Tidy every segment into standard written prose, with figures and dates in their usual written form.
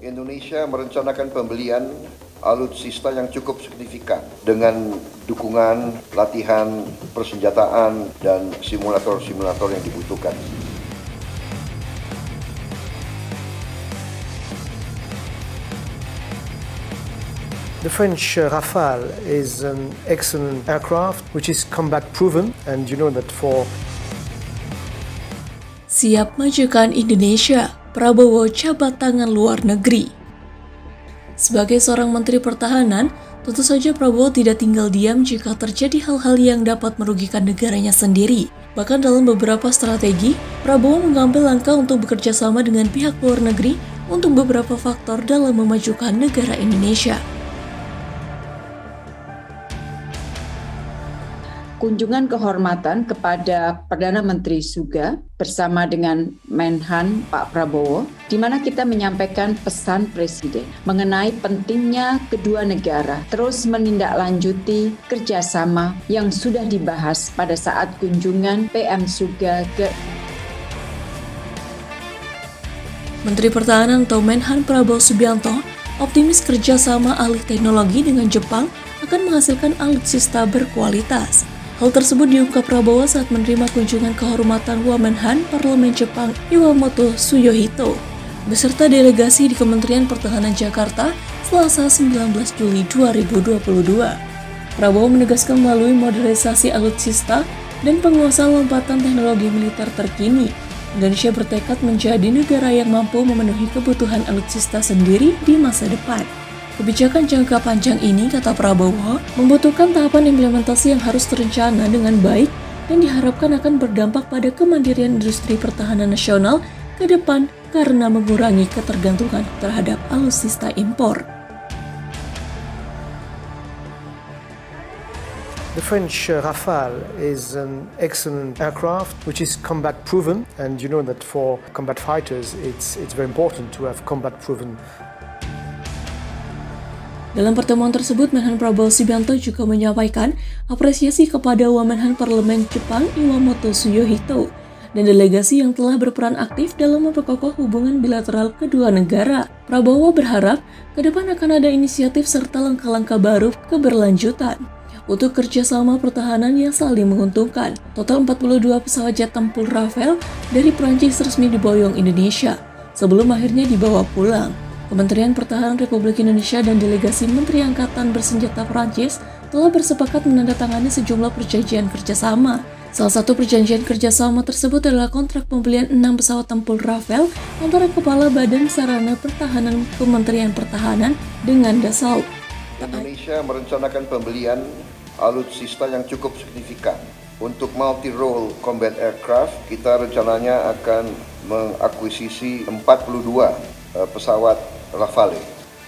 Indonesia merencanakan pembelian alutsista yang cukup signifikan dengan dukungan, latihan, persenjataan, dan simulator-simulator yang dibutuhkan. The French Rafale is an excellent aircraft which is combat proven, and you know that for Siap majukan Indonesia, Prabowo jabat tangan luar negeri. Sebagai seorang Menteri Pertahanan, tentu saja Prabowo tidak tinggal diam jika terjadi hal-hal yang dapat merugikan negaranya sendiri. Bahkan dalam beberapa strategi, Prabowo mengambil langkah untuk bekerja sama dengan pihak luar negeri untuk beberapa faktor dalam memajukan negara Indonesia. Kunjungan kehormatan kepada Perdana Menteri Suga bersama dengan Menhan Pak Prabowo, di mana kita menyampaikan pesan Presiden mengenai pentingnya kedua negara terus menindaklanjuti kerjasama yang sudah dibahas pada saat kunjungan PM Suga ke Menteri Pertahanan atau Menhan Prabowo Subianto optimis kerjasama alih teknologi dengan Jepang akan menghasilkan alutsista berkualitas. Hal tersebut diungkap Prabowo saat menerima kunjungan kehormatan Wamenhan Parlemen Jepang Iwamoto Tsuyohito beserta delegasi di Kementerian Pertahanan Jakarta Selasa 19 Juli 2022. Prabowo menegaskan melalui modernisasi alutsista dan penguasaan lompatan teknologi militer terkini, Indonesia bertekad menjadi negara yang mampu memenuhi kebutuhan alutsista sendiri di masa depan. Kebijakan jangka panjang ini, kata Prabowo, membutuhkan tahapan implementasi yang harus terencana dengan baik dan diharapkan akan berdampak pada kemandirian industri pertahanan nasional ke depan karena mengurangi ketergantungan terhadap alutsista impor. the French Rafale is an excellent aircraft which is combat proven, and you know that for combat fighters it's very important to have combat proven. Dalam pertemuan tersebut, Menhan Prabowo Subianto juga menyampaikan apresiasi kepada Wamenhan Parlemen Jepang Iwamoto Tsuyohito dan delegasi yang telah berperan aktif dalam memperkokoh hubungan bilateral kedua negara. Prabowo berharap ke depan akan ada inisiatif serta langkah-langkah baru keberlanjutan untuk kerjasama pertahanan yang saling menguntungkan. Total 42 pesawat jet tempur Rafale dari Prancis resmi diboyong Indonesia sebelum akhirnya dibawa pulang. Kementerian Pertahanan Republik Indonesia dan delegasi Menteri Angkatan Bersenjata Prancis telah bersepakat menandatangani sejumlah perjanjian kerjasama. Salah satu perjanjian kerjasama tersebut adalah kontrak pembelian 6 pesawat tempur Rafale antara Kepala Badan Sarana Pertahanan Kementerian Pertahanan dengan Dassault. Indonesia merencanakan pembelian alutsista yang cukup signifikan. Untuk multi-role combat aircraft, kita rencananya akan mengakuisisi 42 pesawat Rafale.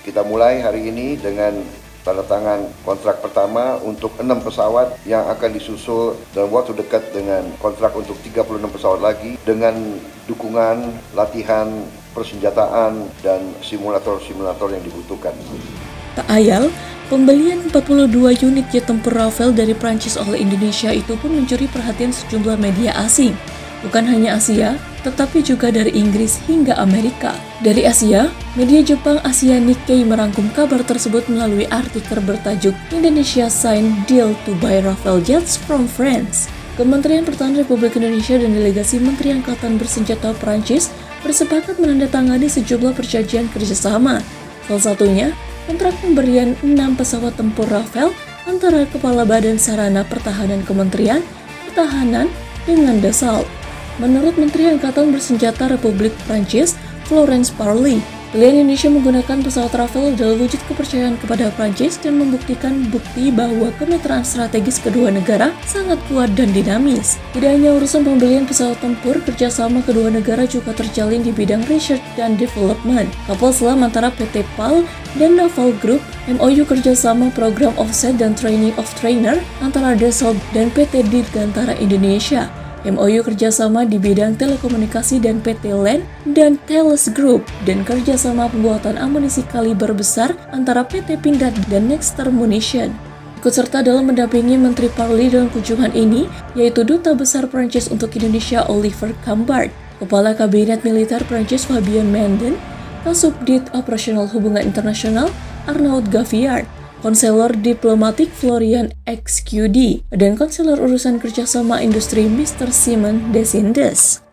Kita mulai hari ini dengan tanda tangan kontrak pertama untuk 6 pesawat yang akan disusul dalam waktu dekat dengan kontrak untuk 36 pesawat lagi dengan dukungan, latihan, persenjataan, dan simulator-simulator yang dibutuhkan. Tak ayal, pembelian 42 unit jet tempur Rafale dari Prancis oleh Indonesia itu pun mencuri perhatian sejumlah media asing. Bukan hanya Asia, tetapi juga dari Inggris hingga Amerika. Dari Asia, media Jepang Asia Nikkei merangkum kabar tersebut melalui artikel bertajuk Indonesia Sign Deal to Buy Rafale Jets from France. Kementerian Pertahanan Republik Indonesia dan delegasi Menteri Angkatan Bersenjata Prancis bersepakat menandatangani sejumlah perjanjian kerjasama. Salah satunya, kontrak pemberian 6 pesawat tempur Rafale antara Kepala Badan Sarana Pertahanan Kementerian Pertahanan dengan Dassault. Menurut Menteri Angkatan Bersenjata Republik Prancis, Florence Parly, pilihan Indonesia menggunakan pesawat Rafale adalah wujud kepercayaan kepada Prancis dan membuktikan bukti bahwa kemitraan strategis kedua negara sangat kuat dan dinamis. Tidak hanya urusan pembelian pesawat tempur, kerjasama kedua negara juga terjalin di bidang research dan development. Kapal selam antara PT PAL dan Naval Group, MOU kerjasama program offset dan training of trainer antara Dassault dan PT Dirgantara Indonesia. MOU kerjasama di bidang telekomunikasi dan PT LAN dan Thales Group, dan kerjasama pembuatan amunisi kaliber besar antara PT Pindad dan Nexter Munition. Ikut serta dalam mendampingi Menteri Parly dalam kunjungan ini, yaitu Duta Besar Prancis untuk Indonesia Oliver Cambard, Kepala Kabinet Militer Prancis Fabien Menden, Kasubdit Operasional Hubungan Internasional Arnaud Gaviard, Konselor Diplomatik Florian XQD, dan Konselor Urusan Kerjasama Industri Mr. Simon Desindes.